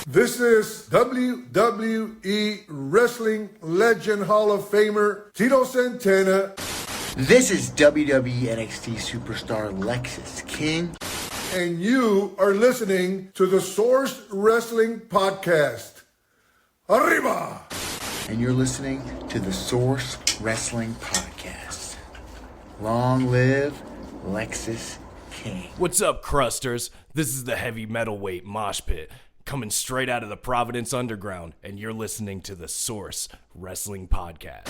This is WWE Wrestling Legend Hall of Famer Tito Santana. This is WWE NXT Superstar Lexis King. And you are listening to the Source Wrestling Podcast. Arriba! And you're listening to the Source Wrestling Podcast. Long live Lexis King. What's up, crusters? This is the heavy metalweight mosh pit coming straight out of the Providence Underground, and you're listening to the Source Wrestling Podcast.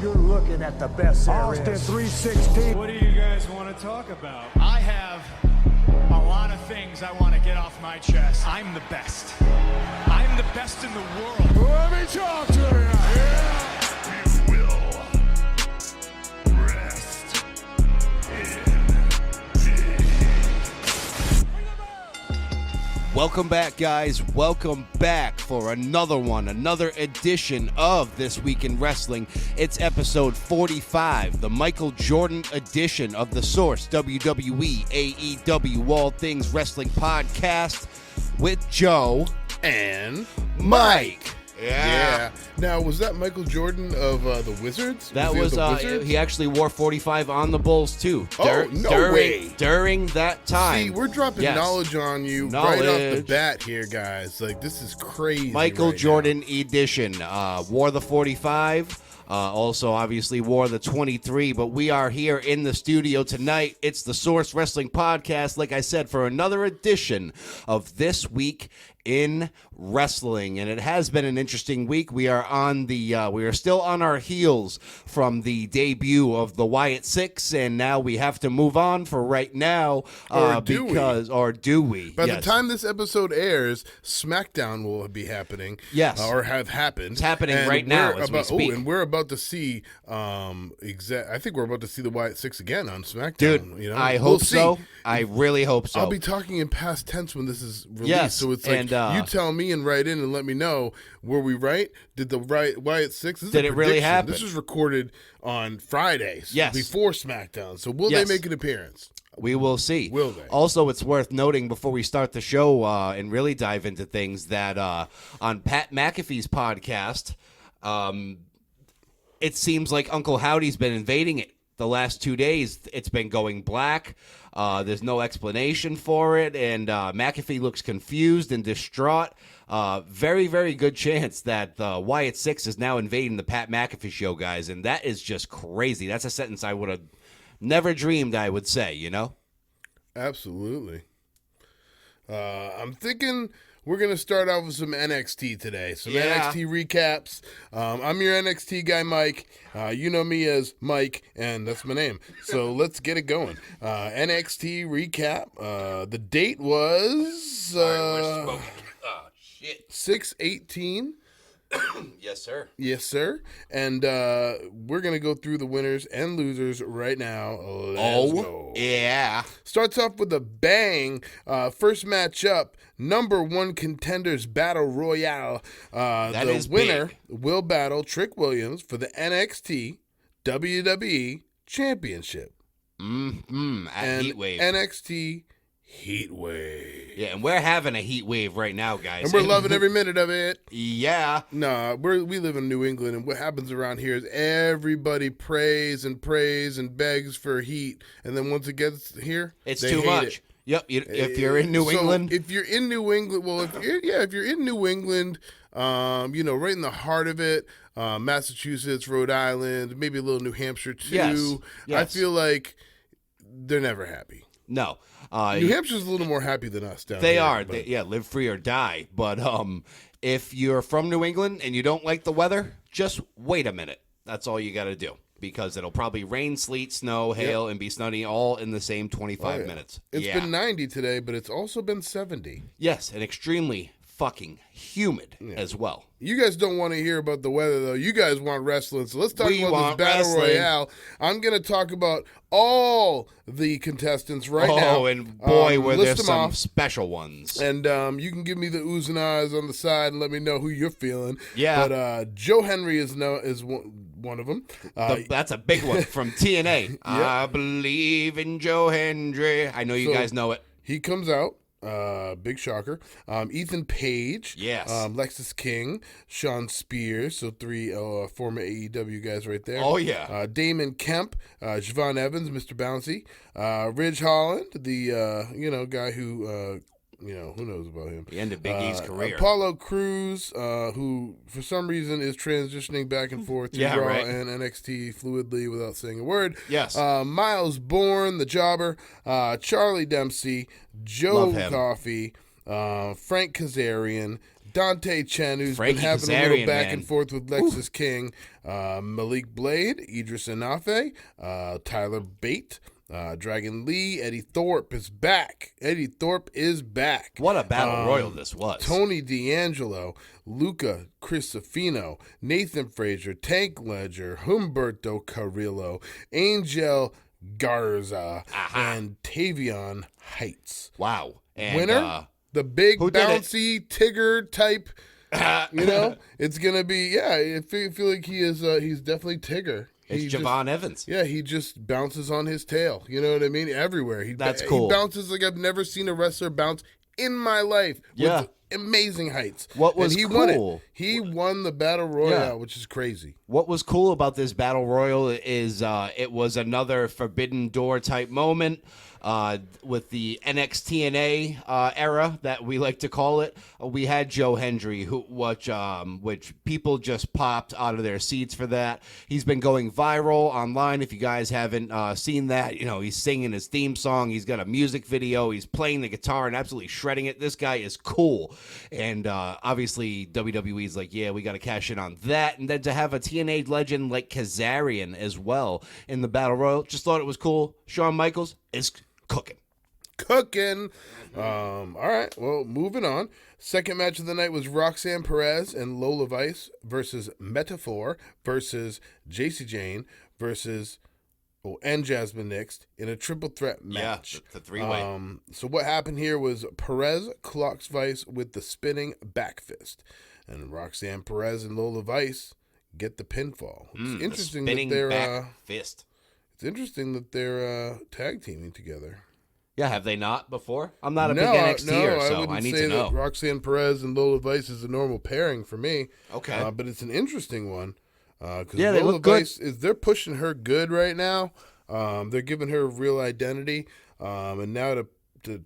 You're looking at the best there Austin is. 316. What do you guys want to talk about? I have a lot of things I want to get off my chest. I'm the best. I'm the best in the world. Let me talk to you. Yeah. We will rest Welcome back, guys. Welcome back for another edition of This Week in Wrestling. It's episode 45, the Michael Jordan edition of the Source WWE AEW All Things Wrestling Podcast with Joe and Mike. Yeah. Now, was that Michael Jordan of the Wizards? That was was, he of the Wizards? he actually wore 45 on the Bulls, too. No way. During that time. See, we're dropping knowledge on you right off the bat here, guys. Like, this is crazy. Michael right Jordan now. edition. Wore the 45. Also, obviously, wore the 23. But we are here in the studio tonight. It's the Source Wrestling Podcast, like I said, for another edition of This Week in Wrestling, and it has been an interesting week. We are still on our heels from the debut of the Wyatt Sicks, and now we have to move on for right now. Or do we? By the time this episode airs, SmackDown will be happening. Yes, or have happened. It's happening right now as we speak. And we're about to see. I think we're about to see the Wyatt Sicks again on SmackDown. Dude, you know? I hope so. I really hope so. I'll be talking in past tense when this is released. Yes, so it's like you tell me and write in and let me know. Were we right? Did the Wyatt Sicks? Did it really happen? This was recorded on Fridays. Yes, before SmackDown. So will they make an appearance? We will see. Will they? Also, it's worth noting before we start the show and really dive into things that on Pat McAfee's podcast, it seems like Uncle Howdy's been invading it. The last 2 days, it's been going black. There's no explanation for it, and McAfee looks confused and distraught. Very, very good chance that Wyatt Sicks is now invading the Pat McAfee show, guys, and that is just crazy. That's a sentence I would have never dreamed I would say, you know? Absolutely. I'm thinking we're going to start off with some NXT today. Some NXT recaps. I'm your NXT guy, Mike. You know me as Mike, and that's my name. So let's get it going. NXT recap. The date was 6/18. Yes, sir. Yes, sir. And we're going to go through the winners and losers right now. Let's go. Yeah. Starts off with a bang. First match up, number one contenders battle royale. The winner will battle Trick Williams for the NXT WWE Championship. At Heatwave. NXT Heatwave. Yeah, and we're having a heat wave right now, guys. And we're loving every minute of it. Yeah. Nah, we live in New England, and what happens around here is everybody prays and begs for heat, and then once it gets here, it's they too hate much. it. Yep. If you're in New England, if you're in New England, if you're in New England, right in the heart of it, Massachusetts, Rhode Island, maybe a little New Hampshire too. Yes. I feel like they're never happy. No. New Hampshire's a little more happy than us down They here. are. Live free or die. But if you're from New England and you don't like the weather, just wait a minute. That's all you got to do. Because it'll probably rain, sleet, snow, hail, and be sunny all in the same 25 minutes. It's been 90 today, but it's also been 70. Yes, and extremely fucking humid as well. You guys don't want to hear about the weather, though. You guys want wrestling. So let's talk about this Battle Royale. I'm going to talk about all the contestants now. Oh, and boy, were there some special ones. And you can give me the oohs and ahs on the side and let me know who you're feeling. Yeah. But Joe Henry is one of them. That's a big one from TNA. Yep. I believe in Joe Henry. I know you guys know it. He comes out. big shocker. Ethan Page. Yes. Lexis King. Sean Spears. So 3 former AEW guys right there. Oh, yeah. Damon Kemp. Javon Evans, Mr. Bouncy. Ridge Holland, the guy who... who knows about him? He ended Big E's career. Apollo Crews, who for some reason is transitioning back and forth to Raw and NXT fluidly without saying a word. Yes. Miles Bourne, the Jobber, Charlie Dempsey, Joe Coffey, Frank Kazarian, Dante Chen, who's been having a little back and forth with Lexis King, Malik Blade, Idris Anafe, Tyler Bate, Dragon Lee, Eddie Thorpe is back. Eddie Thorpe is back. What a battle royal this was. Tony D'Angelo, Luca Crisafino, Nathan Frazier, Tank Ledger, Humberto Carrillo, Angel Garza, and Tavion Heights. Wow. And, winner, the big bouncy Tigger type. It's gonna be. I feel like he is. He's definitely Tigger. It's Javon Evans. Yeah, he just bounces on his tail. You know what I mean? Everywhere. That's cool. He bounces like I've never seen a wrestler bounce in my life. Yeah. With amazing heights. What was he cool? Won it. He won the Battle Royale, which is crazy. What was cool about this Battle Royal is it was another Forbidden Door type moment. With the NXT era that we like to call it, we had Joe Hendry, which people just popped out of their seats for that. He's been going viral online. If you guys haven't seen that, he's singing his theme song. He's got a music video. He's playing the guitar and absolutely shredding it. This guy is cool. And obviously WWE's like, yeah, we got to cash in on that. And then to have a TNA legend like Kazarian as well in the Battle Royal, just thought it was cool. Shawn Michaels is cooking. All right, well, moving on. Second match of the night was Roxanne Perez and Lola Vice versus Metaphor versus JC Jane versus and Jasmine Nix in a triple threat match. Yeah, the three-way. So what happened here was Perez clocks Vice with the spinning back fist, and Roxanne Perez and Lola Vice get the pinfall. It's interesting that they're back fist. It's interesting that they're tag teaming together. Yeah, have they not before? I'm not a big NXTer, so I need to know. That Roxanne Perez and Lola Vice is a normal pairing for me. Okay. But it's an interesting one. Yeah, they look good. They're pushing her good right now. They're giving her a real identity. And now to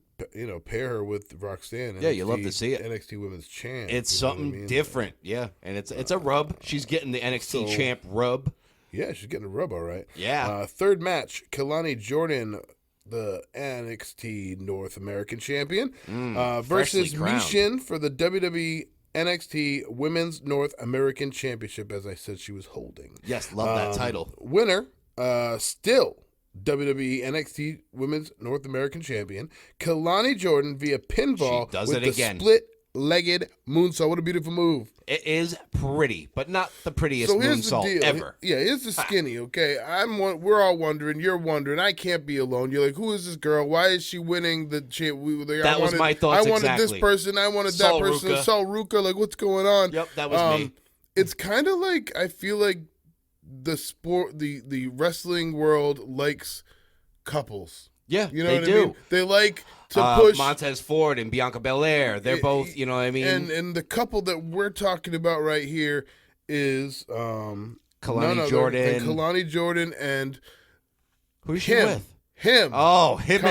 pair her with Roxanne. Yeah, you love to see it. NXT Women's Champ. It's something different, yeah. And it's a rub. She's getting the NXT Champ rub. Yeah, she's getting a rub, all right. Yeah. Third match, Kalani Jordan, the NXT North American Champion, versus Mishin for the WWE NXT Women's North American Championship, as I said she was holding. Yes, love that title. Winner, still WWE NXT Women's North American Champion, Kalani Jordan via pinball she does with it the again. split-legged moonsault. What a beautiful move. It is pretty, but not the prettiest moonsault ever. Yeah, here's the skinny, okay? We're all wondering. You're wondering. I can't be alone. You're like, who is this girl? Why is she winning the champ? That was my thoughts. I wanted this person. I wanted that person. Sol Ruka. Like, what's going on? Yep, that was me. It's kind of like, I feel like the sport, the wrestling world likes couples. Yeah, you know they what do. I mean? They like to push Montez Ford and Bianca Belair. They're both, you know what I mean. And the couple that we're talking about right here is Kalani Jordan and who's she with? Him. Oh, him.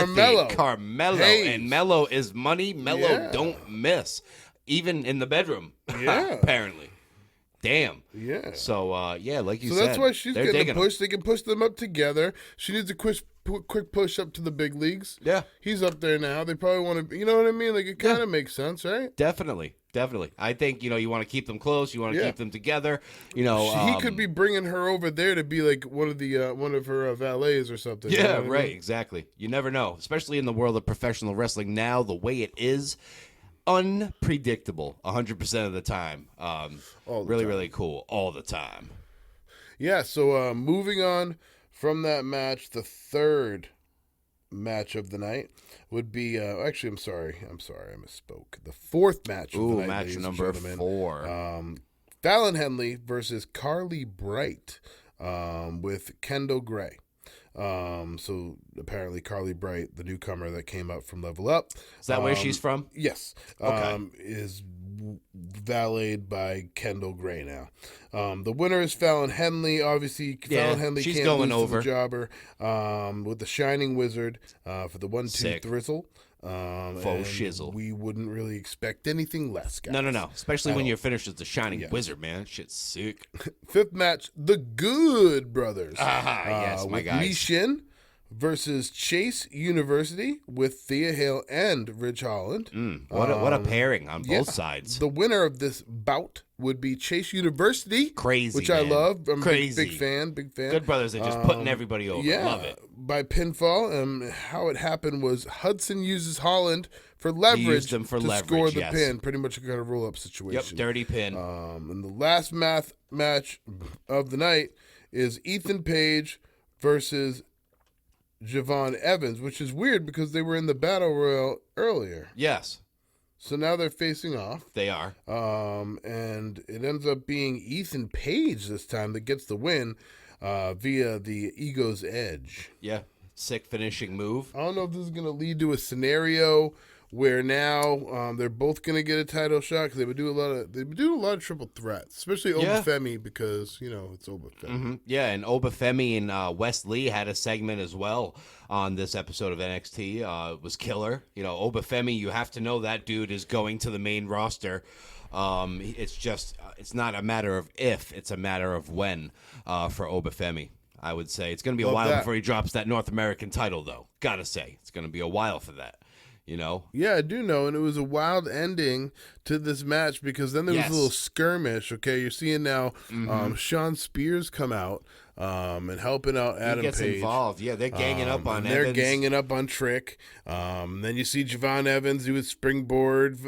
Carmelo. Hayes. And Mello is money. Mello don't miss, even in the bedroom. Yeah, apparently. Damn. Yeah. So like you said, so that's why she's getting pushed. Them. They can push them up together. She needs a quick push up to the big leagues. Yeah. He's up there now. They probably want to, you know what I mean? Like, it kind of makes sense, right? Definitely. I think, you want to keep them close. You want to keep them together. He could be bringing her over there to be like one of her valets or something. Yeah, you know what I mean? Exactly. You never know, especially in the world of professional wrestling now, the way it is. Unpredictable 100% of the time. Really cool all the time. Yeah, so moving on from that match, the third match of the night would be actually I'm sorry, I misspoke. The fourth match of the night. Match number 4. Fallon Henley versus Carly Bright with Kendall Gray. So apparently Carly Bright, the newcomer that came up from Level Up. Is that where she's from? Yes. Okay. Is valeted by Kendall Gray now. The winner is Fallon Henley. Obviously, Fallon Henley she's can't going lose over. to the jobber with the Shining Wizard for the 1-2 Sick. thrizzle. Faux And shizzle. We wouldn't really expect anything less, guys. No. Especially when At you're finished with the Shining Yeah. Wizard, man. Shit's sick. Fifth match, the Good Brothers. Yes, my with guys. Lee Shin versus Chase University with Thea Hale and Ridge Holland. What a pairing on Yeah. both sides. The winner of this bout would be Chase University. Crazy, which I man. love. I'm a Crazy. big fan. Good Brothers are just putting everybody over. Yeah, Love it. by pinfall. How it happened was Hudson uses Holland for leverage them for to leverage, score the yes. pin. Pretty much a kind of roll-up Yep, situation. dirty pin. And the last match of the night is Ethan Page versus Javon Evans, which is weird because they were in the Battle Royal earlier. Yes, So now they're facing off. they are. And it ends up being Ethan Page this time that gets the win via the Ego's Edge. Yeah, sick finishing move. I don't know if this is going to lead to a scenario where now they're both going to get a title shot because they would do a lot of triple threats, especially Yeah. Obafemi because it's Obafemi. Yeah, and Obafemi and Wes Lee had a segment as well on this episode of NXT. It was killer. Obafemi, you have to know that dude is going to the main roster. It's not a matter of if, it's a matter of when for Obafemi. I would say it's going to be a Love while that. before he drops that North American title, though. Gotta say, it's going to be a while for that. Yeah, I do know, and it was a wild ending to this match because then there was Yes. a little skirmish. Okay, you're seeing now Sean Spears come out and helping out Adam He gets Page. involved. Yeah, they're ganging up on and they're Evans. ganging up on Trick. Then you see Javon Evans do his springboard,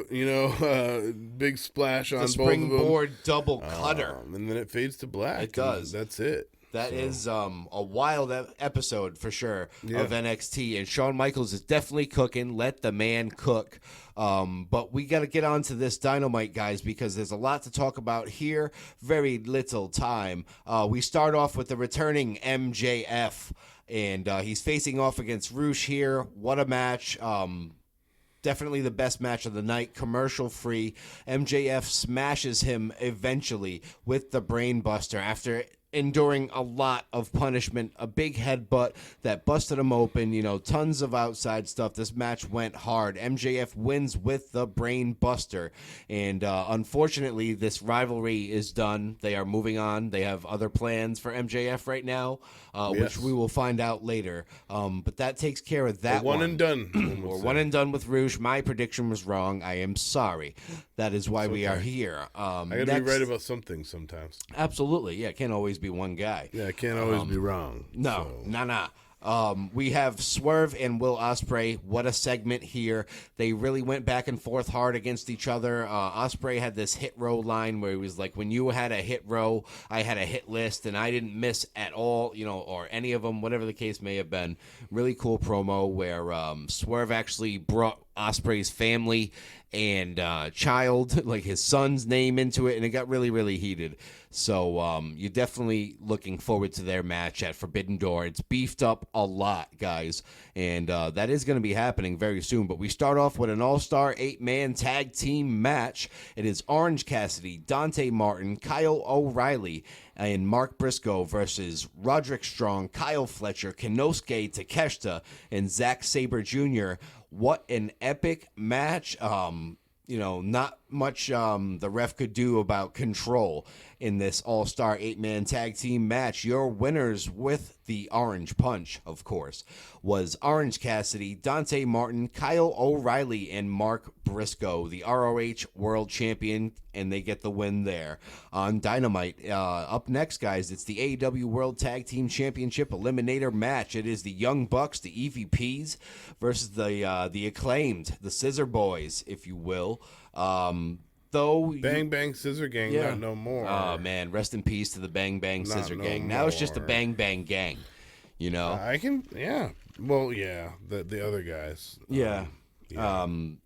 big splash on The both of them. springboard double cutter. And then it fades to black. It does. And that's it. That is a wild episode for sure Yeah. of NXT, and Shawn Michaels is definitely cooking. Let the man cook. But we got to get on to this Dynamite, guys, because there's a lot to talk about here. Very little time. We start off with the returning MJF, and he's facing off against Roosh here. What a match. Definitely the best match of the night, commercial free. MJF smashes him eventually with the Brain Buster after enduring a lot of punishment, a big headbutt that busted him open, tons of outside stuff. This match went hard. MJF wins with the Brain Buster, and unfortunately, this rivalry is done. They are moving on. They have other plans for MJF right now, which we will find out later. But that takes care of that One and done. We're one and done with Rouge. My prediction was wrong. I am sorry. That is why we are here. I got to be right about some things sometimes. Absolutely. Yeah, can't always be one guy. Yeah, I can't always be wrong. No, so. nah. We have Swerve and Will Ospreay. What a segment here. They really went back and forth hard against each other. Ospreay had this hit row line where he was like, when you had a hit row, I had a hit list, and I didn't miss at all, or any of them, whatever the case may have been. Really cool promo where Swerve actually brought Ospreay's family and child, like his son's name, into it, and it got really, really heated. So you're definitely looking forward to their match at Forbidden Door. It's beefed up a lot, guys, and that is going to be happening very soon. But we start off with an all-star 8-man tag team match. It is Orange Cassidy, Dante Martin, Kyle O'Reilly, and Mark Briscoe versus Roderick Strong, Kyle Fletcher, Kenosuke Takeshita, and Zack Sabre Jr. What an epic match. Not much the ref could do about control in this all-star 8-man tag team match. Your winners with the Orange Punch, of course, was Orange Cassidy, Dante Martin, Kyle O'Reilly, and Mark Briscoe, the ROH World Champion, and they get the win there on Dynamite. Up next, guys, it's the AEW World Tag Team Championship Eliminator match. It is the Young Bucks, the EVPs, versus the Acclaimed, the Scissor Boys, if you will. Bang Bang Scissor Gang, not no more. Oh man, rest in peace to the Bang Bang Not Scissor no Gang. Now it's just the more. Bang Bang Gang. I can, yeah. Well, yeah, the other guys. Yeah.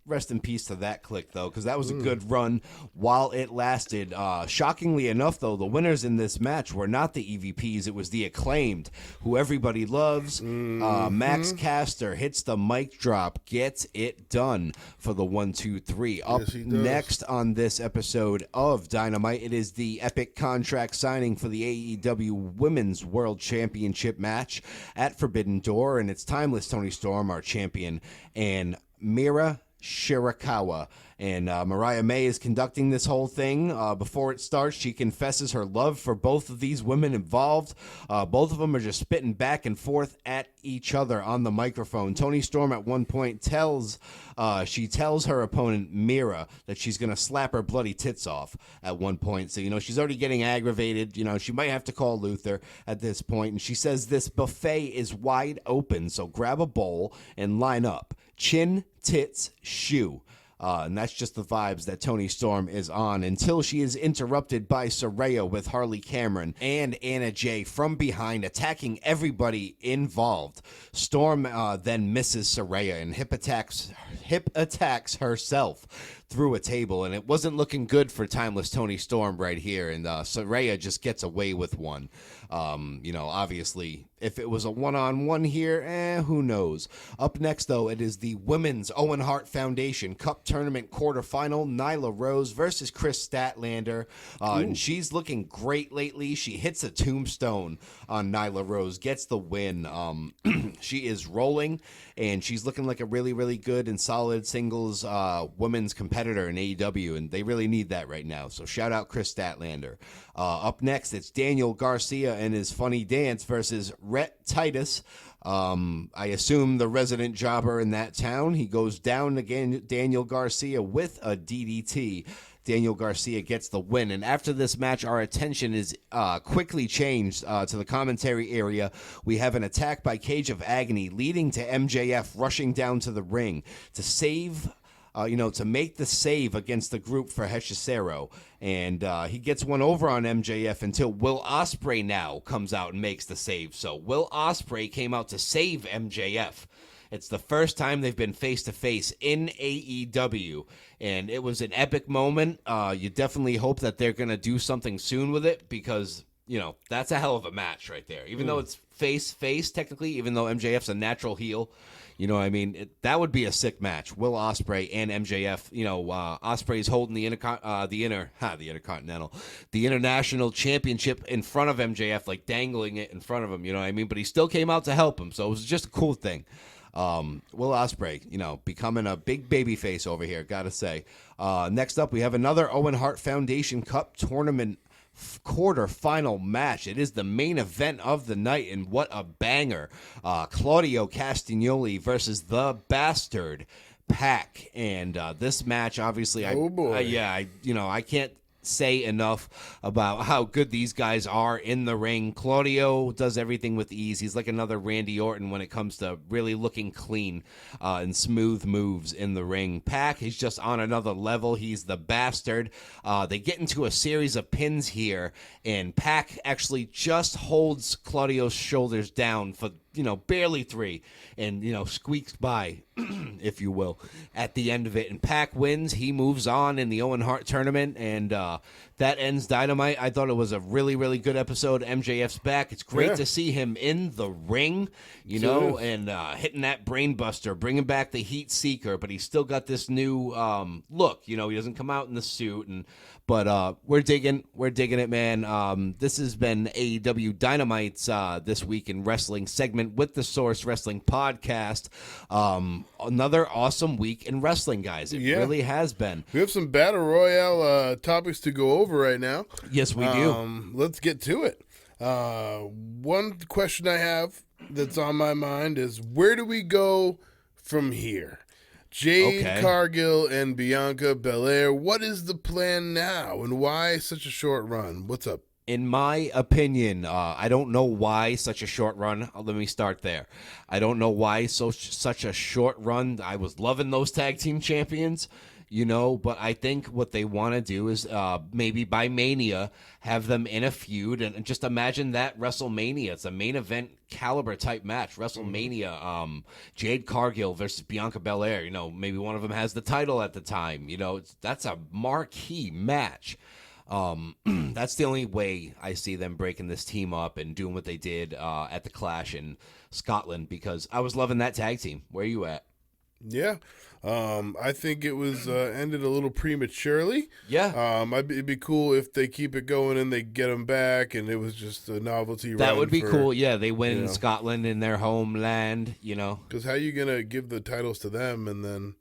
Rest in peace to that clique, though, because that was a good run while it lasted. Shockingly enough, though, the winners in this match were not the EVPs. It was the Acclaimed, who everybody loves. Max Caster hits the mic drop, gets it done for the 1, 2, 3. Up next on this episode of Dynamite, it is the epic contract signing for the AEW Women's World Championship match at Forbidden Door, and it's Timeless Toni Storm, our champion, and Mira Shirakawa. And Mariah May is conducting this whole thing. Before it starts, she confesses her love for both of these women involved. Both of them are just spitting back and forth at each other on the microphone. Toni Storm at one point tells her opponent Mira that she's going to slap her bloody tits off at one point. So, she's already getting aggravated. She might have to call Luther at this point. And she says this buffet is wide open, so grab a bowl and line up. Chin, tits, shoe. And that's just the vibes that Toni Storm is on until she is interrupted by Saraya with Harley Cameron and Anna Jay from behind, attacking everybody involved. Storm then misses Saraya and hip attacks herself through a table, and it wasn't looking good for Timeless Toni Storm right here, and Saraya just gets away with one. Obviously, if it was a one-on-one here, who knows? Up next, though, it is the Women's Owen Hart Foundation Cup Tournament quarterfinal, Nyla Rose versus Chris Statlander, and she's looking great lately. She hits a tombstone on Nyla Rose, gets the win. She is rolling, and she's looking like a really, really good and solid singles women's competitor in AEW, and they really need that right now. So shout out Chris Statlander. Up next, it's Daniel Garcia and his funny dance versus Rhett Titus. I assume the resident jobber in that town. He goes down again, Daniel Garcia, with a DDT. Daniel Garcia gets the win. And after this match, our attention is quickly changed to the commentary area. We have an attack by Cage of Agony, leading to MJF rushing down to the ring to save... to make the save against the group for Hechicero. And he gets one over on MJF until Will Ospreay now comes out and makes the save. So Will Ospreay came out to save MJF. It's the first time they've been face-to-face in AEW, and it was an epic moment. You definitely hope that they're going to do something soon with it because, that's a hell of a match right there. Even though it's face-face, technically, even though MJF's a natural heel, that would be a sick match. Will Ospreay and MJF. Ospreay's holding the international championship in front of MJF, like dangling it in front of him. But he still came out to help him, so it was just a cool thing. Will Ospreay, becoming a big baby face over here, gotta say. Next up, we have another Owen Hart Foundation Cup tournament quarter-final match. It is the main event of the night, and what a banger. Claudio Castagnoli versus the Bastard Pac. And this match, obviously, I can't say enough about how good these guys are in the ring. Claudio does everything with ease. He's like another Randy Orton when it comes to really looking clean and smooth moves in the ring. Pac is just on another level. He's the Bastard. They get into a series of pins here, and Pac actually just holds Claudio's shoulders down for barely 3, and, squeaks by, if you will, at the end of it. And Pac wins. He moves on in the Owen Hart tournament, and that ends Dynamite. I thought it was a really, really good episode. MJF's back. It's great to see him in the ring, and hitting that brain buster, bringing back the Heat Seeker, but he's still got this new look. He doesn't come out in the suit, but we're digging it, man. This has been AEW Dynamite's This Week in Wrestling segment with the Source Wrestling Podcast. Another awesome week in wrestling, guys. It really has been. We have some Battle Royale topics to go over right now. Yes, we do. Let's get to it. One question I have that's on my mind is, where do we go from here? Jade Cargill and Bianca Belair, what is the plan now, and why such a short run? What's up? In my opinion, I don't know why such a short run. Let me start there. I don't know why such a short run. I was loving those tag team champions. But I think what they want to do is maybe by Mania have them in a feud, and just imagine that WrestleMania. It's a main event caliber type match. WrestleMania, Jade Cargill versus Bianca Belair. Maybe one of them has the title at the time. That's a marquee match. That's the only way I see them breaking this team up and doing what they did at the Clash in Scotland, because I was loving that tag team. Where are you at? Yeah. I think it was ended a little prematurely. Yeah. It'd be cool if they keep it going and they get them back, and it was just a novelty. That would be cool. Yeah, they win in Scotland, in their homeland. Because how are you gonna give the titles to them and then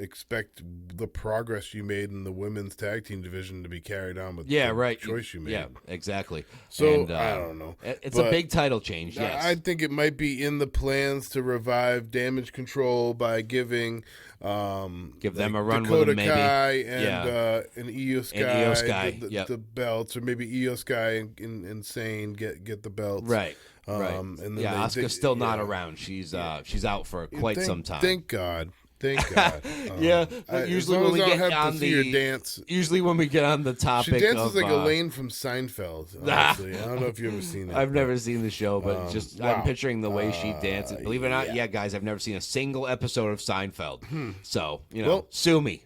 expect the progress you made in the women's tag team division to be carried on with the choice you made? Yeah, exactly. So I don't know. It's a big title change. Yes, I think it might be in the plans to revive Damage Control by giving give them a run Dakota with them, maybe. Kai and Io Sky, the belts, or maybe Io Sky and Insane get the belts. Right. And then Asuka's still not around. She's out for quite some time. Thank God. Thank God. Usually when we get on the dance, usually when we get on the topic, she dances like Elaine from Seinfeld. Honestly, I don't know if you've ever seen it. I've never seen the show, but I'm picturing the way she dances. Believe it or not, guys, I've never seen a single episode of Seinfeld. So sue me.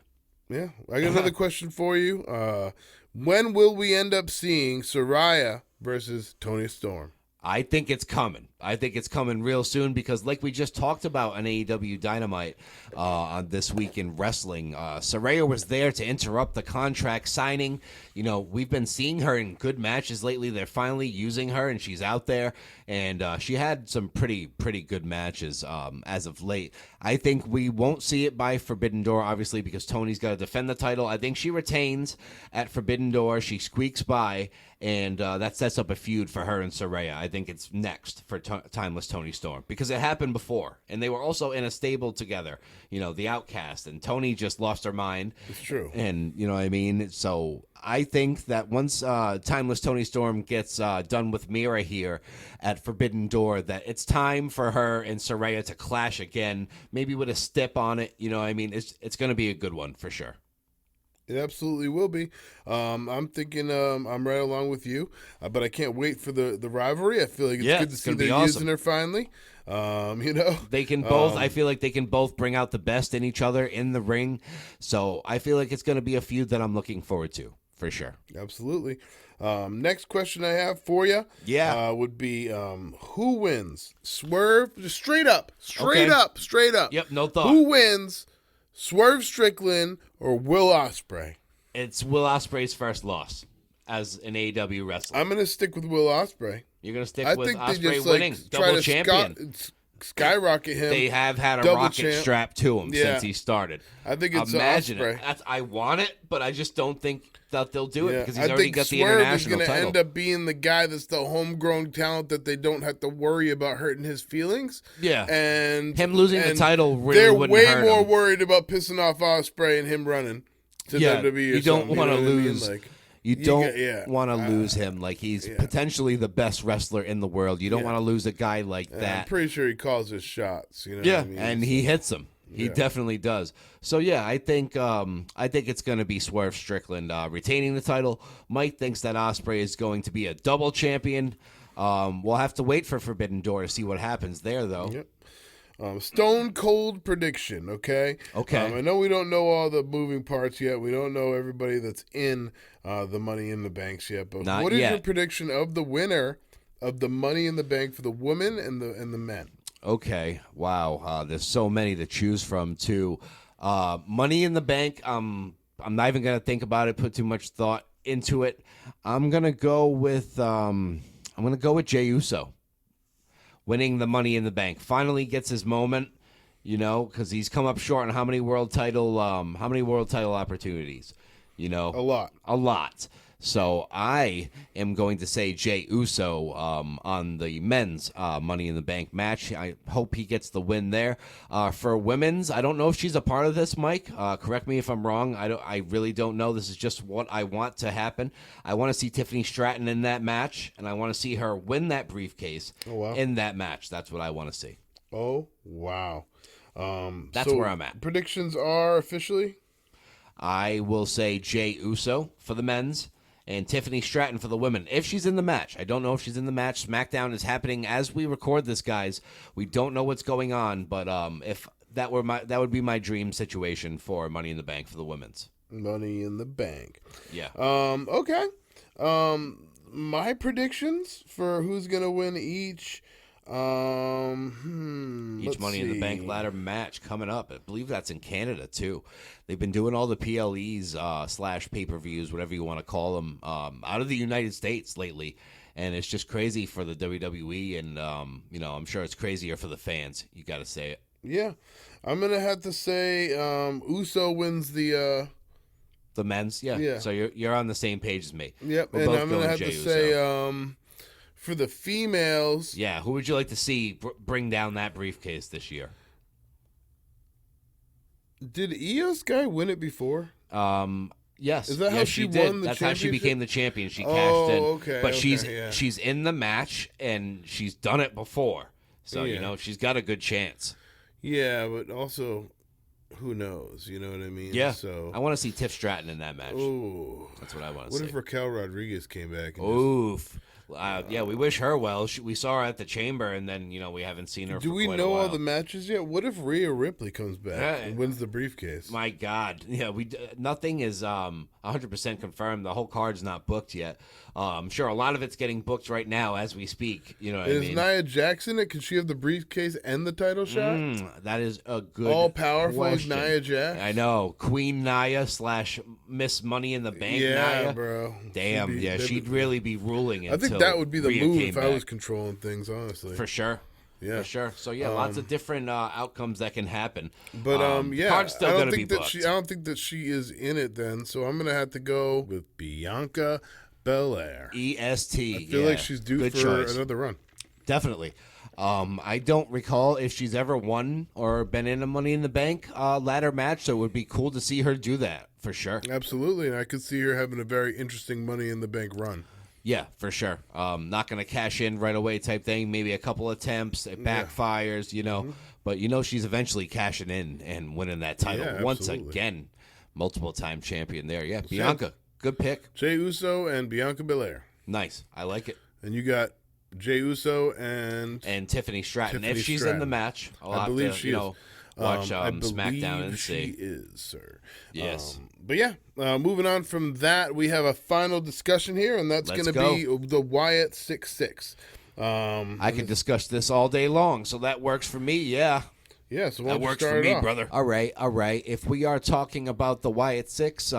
Yeah, I got another question for you. When will we end up seeing Saraya versus Toni Storm? I think it's coming. I think it's coming real soon, because like we just talked about on AEW Dynamite on This Week in Wrestling, Saraya was there to interrupt the contract signing. We've been seeing her in good matches lately. They're finally using her, and she's out there. And she had some pretty good matches as of late. I think we won't see it by Forbidden Door, obviously, because Tony's got to defend the title. I think she retains at Forbidden Door. She squeaks by, and that sets up a feud for her and Saraya. I think it's next for Timeless Toni Storm, because it happened before, and they were also in a stable together, the Outcast, and Toni just lost her mind. It's true. And you know what I mean? So I think that once Timeless Toni Storm gets done with Mira here at Forbidden Door, that it's time for her and Saraya to clash again, maybe with a step on it. It's going to be a good one for sure. It absolutely will be. I'm thinking I'm right along with you, but I can't wait for the rivalry. I feel like it's good to see they're using her finally. They can both. I feel like they can both bring out the best in each other in the ring. So I feel like it's going to be a feud that I'm looking forward to for sure. Absolutely. Next question I have for you, would be who wins? Swerve, just straight up. Yep, no thought. Who wins? Swerve Strickland or Will Ospreay? It's Will Ospreay's first loss as an AEW wrestler. I'm going to stick with Will Ospreay. You're going to stick with Ospreay winning, double champion. Skyrocket him. They have had a rocket strapped to him since he started. I think it's Imagine Ospreay. it. I want it, but I just don't think that they'll do it because he's I already think got the Swerve international is title. end up being the guy that's the homegrown talent that they don't have to worry about hurting his feelings. Yeah, and him losing the title really wouldn't hurt him. They're way more worried about pissing off Ospreay and him running to WWE. You don't want to lose. You don't want to lose him. Like, he's potentially the best wrestler in the world. You don't want to lose a guy like that. I'm pretty sure he calls his shots. What I mean? And he hits them. He definitely does. So I think it's going to be Swerve Strickland retaining the title. Mike thinks that Ospreay is going to be a double champion. We'll have to wait for Forbidden Door to see what happens there, though. Yep. Stone cold prediction, okay? Okay. I know we don't know all the moving parts yet. We don't know everybody that's in the Money in the Banks yet. But what is your prediction of the winner of the Money in the Bank for the women and the men? Okay. Wow. There's so many to choose from, too. Money in the Bank, I'm not even going to think about it, put too much thought into it. I'm going to go with Jey Uso. Winning the Money in the Bank. Finally gets his moment, because he's come up short on how many world title opportunities? A lot. So I am going to say Jey Uso on the men's Money in the Bank match. I hope he gets the win there. For women's, I don't know if she's a part of this, Mike. Correct me if I'm wrong. I really don't know. This is just what I want to happen. I want to see Tiffany Stratton in that match, and I want to see her win that briefcase in that match. That's what I want to see. Oh, wow. That's where I'm at. Predictions are officially? I will say Jey Uso for the men's and Tiffany Stratton for the women, if she's in the match. I don't know if she's in the match. SmackDown is happening as we record this, guys. We don't know what's going on, but if that would be my dream situation for Money in the Bank for the women's. Money in the Bank. Yeah. Okay. My predictions for who's gonna win each. Each Money in the Bank ladder match coming up. I believe that's in Canada too. They've been doing all the PLEs / pay-per-views, whatever you want to call them, out of the United States lately, and it's just crazy for the WWE, and I'm sure it's crazier for the fans. You got to say it. Yeah, I'm gonna have to say Uso wins the men's. Yeah. So you're on the same page as me. Yep, We're and both I'm gonna going have Jey to Uso. say for the females. Yeah, who would you like to see bring down that briefcase this year? Did Io's guy win it before? Yes. Is that how she did. won the That's how she championship? became the champion. She cashed in. Okay. But yeah. she's in the match and she's done it before. So, Yeah. she's got a good chance. Yeah, but also, who knows? You know what I mean? Yeah. So I want to see Tiff Stratton in that match. Oh, That's what I want to what see. if Raquel Rodriguez came back? And Oof. Yeah, we wish her well. We saw her at the Chamber, and then, we haven't seen her do for we quite know a while. all the matches yet? What if Rhea Ripley comes back Yeah. and wins the briefcase? My God. Yeah, nothing is 100% confirmed. The whole card's not booked yet. I'm sure a lot of it's getting booked right now as we speak. You know what I Is mean? Nia Jax in it? Can she have the briefcase and the title shot? That is a good All-powerful question. Nia Jax? I know. Queen Nia / Miss Money in the Bank Yeah, Nia. bro. Damn, she'd really be ruling I think until that would be the Rhea move came if I was back. controlling things, honestly. For sure. Yeah. For sure. So, lots of different outcomes that can happen. But the card's still I going don't to be think that booked. I don't think that she is in it then. So I'm gonna have to go with Bianca Belair. EST. I feel like she's due Good for choice. another run. Definitely. I don't recall if she's ever won or been in a Money in the Bank ladder match, so it would be cool to see her do that, for sure. Absolutely, and I could see her having a very interesting Money in the Bank run. Yeah, for sure. Not going to cash in right away type thing. Maybe a couple attempts, it backfires, But she's eventually cashing in and winning that title Yeah, once absolutely. again. Multiple-time champion there. Yeah, Bianca, good pick. Jey Uso and Bianca Belair. Nice. I like it. And you got Jey Uso and Tiffany Stratton. Tiffany if she's Stratton. in the match, I'll I have believe to, she is. watch I believe SmackDown and she see. is, sir. Yes. But yeah, moving on from that, we have a final discussion here, and that's Let's going to be the Wyatt Sicks. I could discuss this all day long, so that works for me, yeah. Yeah, so why That don't you works for start it me, off? brother. All right. If we are talking about the Wyatt Sicks,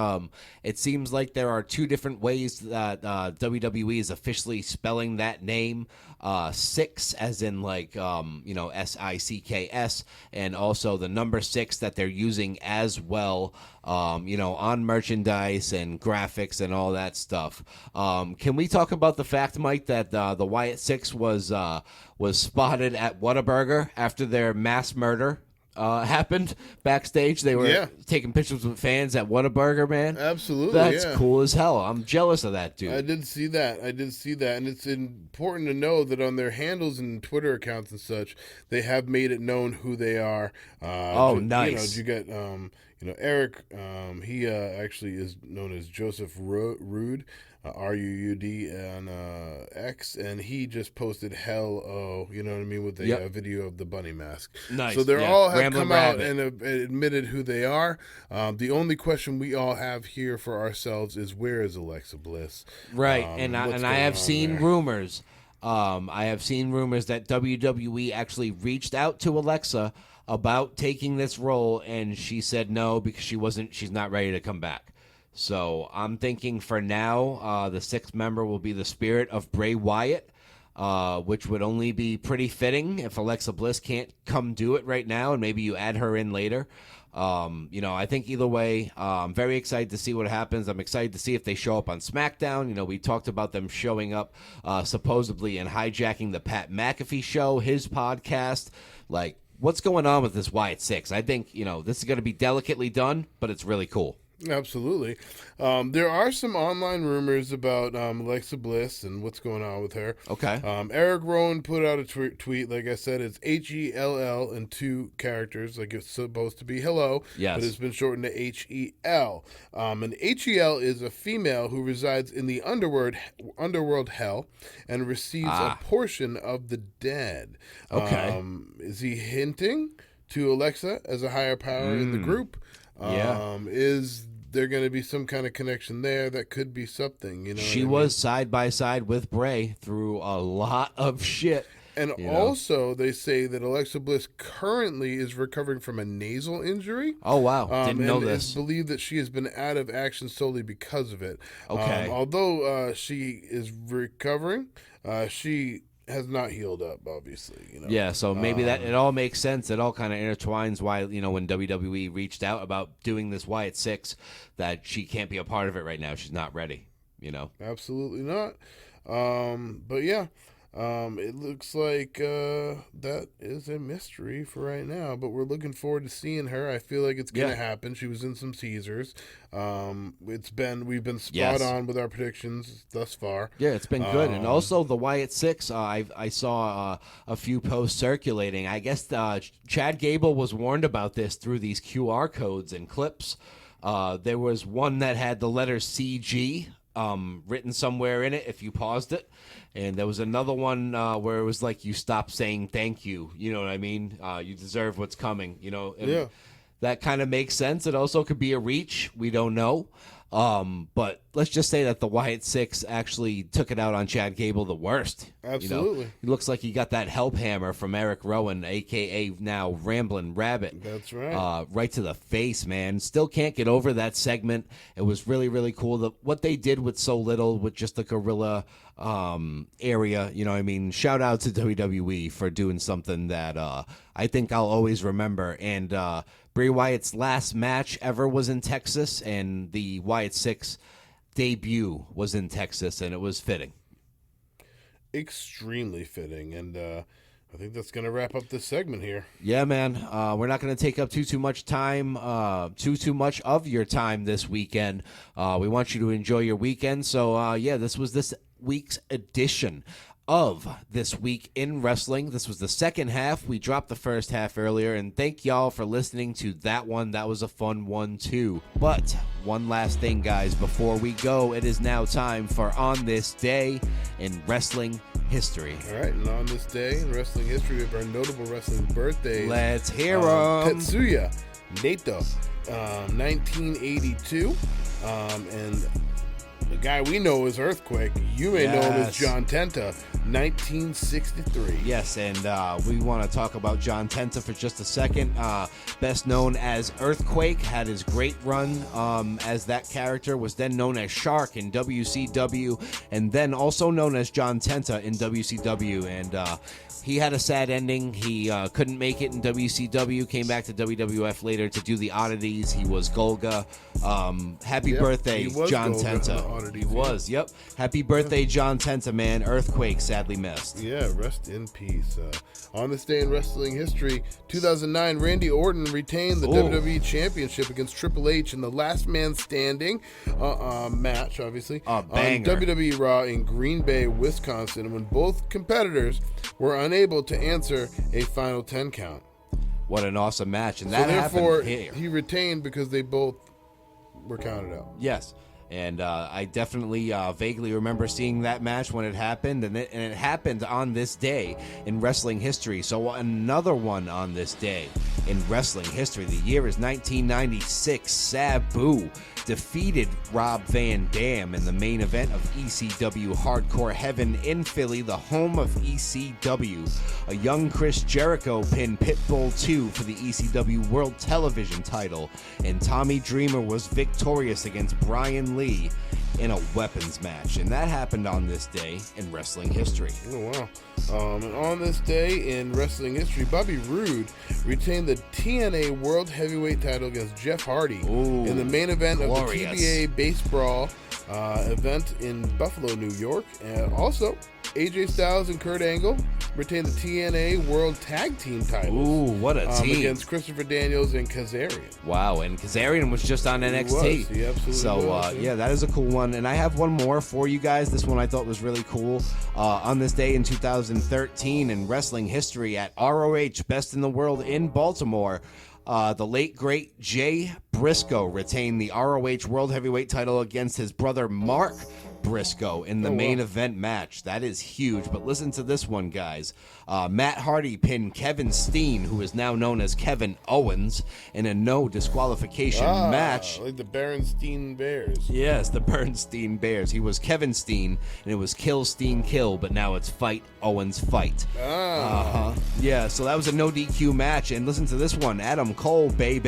it seems like there are two different ways that WWE is officially spelling that name. Six, as in SICKS, and also the number 6 that they're using as well, on merchandise and graphics and all that stuff. Can we talk about the fact, Mike, that the Wyatt Sicks was spotted at Whataburger after their mass murder happened backstage? They were taking pictures with fans at Whataburger, man. Absolutely, That's yeah. cool as hell. I'm jealous of that dude. I did see that. And it's important to know that on their handles and Twitter accounts and such, they have made it known who they are. Nice. You got, Eric, he actually is known as Joseph Rude, Ruud on X, and he just posted Hell-O, you know what I mean, with a video of the bunny mask. Nice. So they Yeah. all have Ramblin' come out Rabbit. and have admitted who they are. The only question we all have here for ourselves is, where is Alexa Bliss? Right, What's and I going have on seen there? rumors. I have seen rumors that WWE actually reached out to Alexa about taking this role, and she said no because she's not ready to come back. So I'm thinking for now, the 6th member will be the spirit of Bray Wyatt, which would only be pretty fitting if Alexa Bliss can't come do it right now, and maybe you add her in later. I think either way, I'm very excited to see what happens. I'm excited to see if they show up on SmackDown. We talked about them showing up supposedly and hijacking the Pat McAfee show, his podcast. What's going on with this Wyatt Sicks? I think, this is going to be delicately done, but it's really cool. Absolutely. There are some online rumors about Alexa Bliss and what's going on with her. Okay. Eric Rowan put out a tweet. Like I said, it's HELL in 2 characters, like it's supposed to be hello, Yes. but it's been shortened to HEL. And HEL is a female who resides in the underworld hell and receives a portion of the dead. Okay. Is he hinting to Alexa as a higher power in the group? Yeah. Is there going to be some kind of connection there? That could be something, you know. She was side by side with Bray through a lot of shit. And also, they say that Alexa Bliss currently is recovering from a nasal injury. Oh, wow. Didn't know and this. It's believed that she has been out of action solely because of it. Okay. Although she is recovering, she has not healed up, obviously. You know. Yeah, so maybe that it all makes sense. It all kind of intertwines why, when WWE reached out about doing this Wyatt Sicks, that she can't be a part of it right now. She's not ready, Absolutely not. But yeah. It looks like that is a mystery for right now, but we're looking forward to seeing her. I feel like it's going to happen. She was in some teasers. We've been spot on with our predictions thus far. Yeah, it's been good. And also the Wyatt Sicks, I saw a few posts circulating. I guess Chad Gable was warned about this through these QR codes and clips. There was one that had the letter CG written somewhere in it if you paused it. And there was another one where it was like, you stop saying thank you. You know what I mean? You deserve what's coming, And that kind of makes sense. It also could be a reach. We don't know. But let's just say that the Wyatt Sicks actually took it out on Chad Gable the worst. Absolutely. It looks like he got that help hammer from Eric Rowan, a.k.a. now Ramblin' Rabbit. That's right. Right to the face, man. Still can't get over that segment. It was really, really cool. What they did with so little, with just the gorilla area, shout out to WWE for doing something that I think I'll always remember. And Bray Wyatt's last match ever was in Texas, and the Wyatt Sicks debut was in Texas, and it was fitting. Extremely fitting, and I think that's going to wrap up this segment here. Yeah, man. We're not going to take up too much time, too much of your time this weekend. We want you to enjoy your weekend. So, this was this week's edition of This Week in Wrestling. This was the second half. We dropped the first half earlier, and thank y'all for listening to that one. That was a fun one, too. But one last thing, guys, before we go, it is now time for On This Day in Wrestling History. All right, and on this day in wrestling history, we have our notable wrestling birthdays. Let's hear 'em. Tetsuya Naito, 1982, and the guy we know is Earthquake. You may know him as John Tenta, 1963. Yes, and we want to talk about John Tenta for just a second. Best known as Earthquake, had his great run as that character, was then known as Shark in WCW, and then also known as John Tenta in WCW. And he had a sad ending. He couldn't make it in WCW, came back to WWF later to do the oddities. He was Golga. Happy birthday, John Tenta. He was, yep. Happy birthday, John Tenta, man. Earthquake, sadly missed. Yeah, rest in peace. On this day in wrestling history, 2009, Randy Orton retained the WWE Championship against Triple H in the Last Man Standing match, obviously, on WWE Raw in Green Bay, Wisconsin, when both competitors were unable to answer a final 10 count. What an awesome match. And that therefore, happened here. He retained because they both were counted out. Yes. And I definitely vaguely remember seeing that match when it happened, and it happened on this day in wrestling history. So another one on this day in wrestling history. The year is 1996. Sabu defeated Rob Van Dam in the main event of ECW Hardcore Heaven in Philly, the home of ECW. A young Chris Jericho pinned Pitbull 2 for the ECW World Television title, and Tommy Dreamer was victorious against Brian Lee in a weapons match. And that happened on this day in wrestling history. Oh, wow. And on this day in wrestling history, Bobby Roode retained the TNA World Heavyweight title against Jeff Hardy in the main event of the TBA Base Brawl event in Buffalo, New York. And also, AJ Styles and Kurt Angle retained the TNA World Tag Team titles. Ooh, what a team. Against Christopher Daniels and Kazarian. Wow, and Kazarian was just on NXT. He absolutely so, was, yeah, that is a cool one. And I have one more for you guys. This one I thought was really cool. On this day in 2013 in wrestling history at ROH Best in the World in Baltimore, the late, great Jay Briscoe retained the ROH World Heavyweight title against his brother Mark Briscoe in the main event match. That is huge. But listen to this one, guys. Matt Hardy pinned Kevin Steen, who is now known as Kevin Owens, in a no disqualification match. Like the Berenstein Bears. Yes, the Bernstein Bears. He was Kevin Steen, and it was Kill Steen Kill, but now it's Fight Owens Fight. Yeah, so that was a no DQ match. And listen to this one. Adam Cole, Bay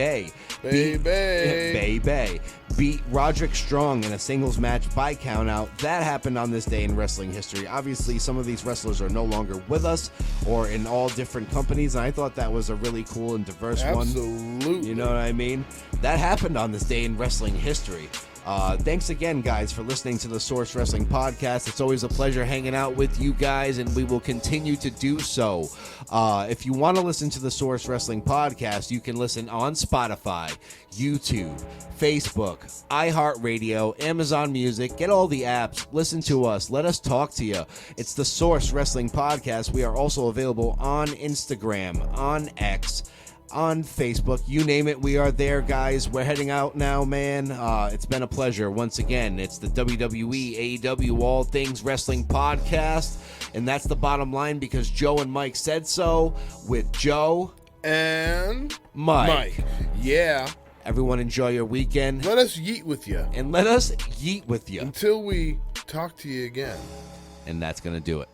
beat Roderick Strong in a singles match by countout. That happened on this day in wrestling history. Obviously, some of these wrestlers are no longer with us or in all different companies, and I thought that was a really cool and diverse one. Absolutely. You know what I mean? That happened on this day in wrestling history. Thanks again, guys, for listening to the Source Wrestling Podcast. It's always a pleasure hanging out with you guys, and we will continue to do so. If you want to listen to the Source Wrestling Podcast, you can listen on Spotify, YouTube, Facebook, iHeartRadio, Amazon Music. Get all the apps. Listen to us. Let us talk to you. It's the Source Wrestling Podcast. We are also available on Instagram, on X, on Facebook, you name it, we are there, guys. We're heading out now, man. It's been a pleasure. Once again, it's the WWE, AEW, All Things Wrestling Podcast, and that's the bottom line because Joe and Mike said so, with Joe and Mike. Yeah. Everyone enjoy your weekend. Let us yeet with you. And let us yeet with you. Until we talk to you again. And that's going to do it.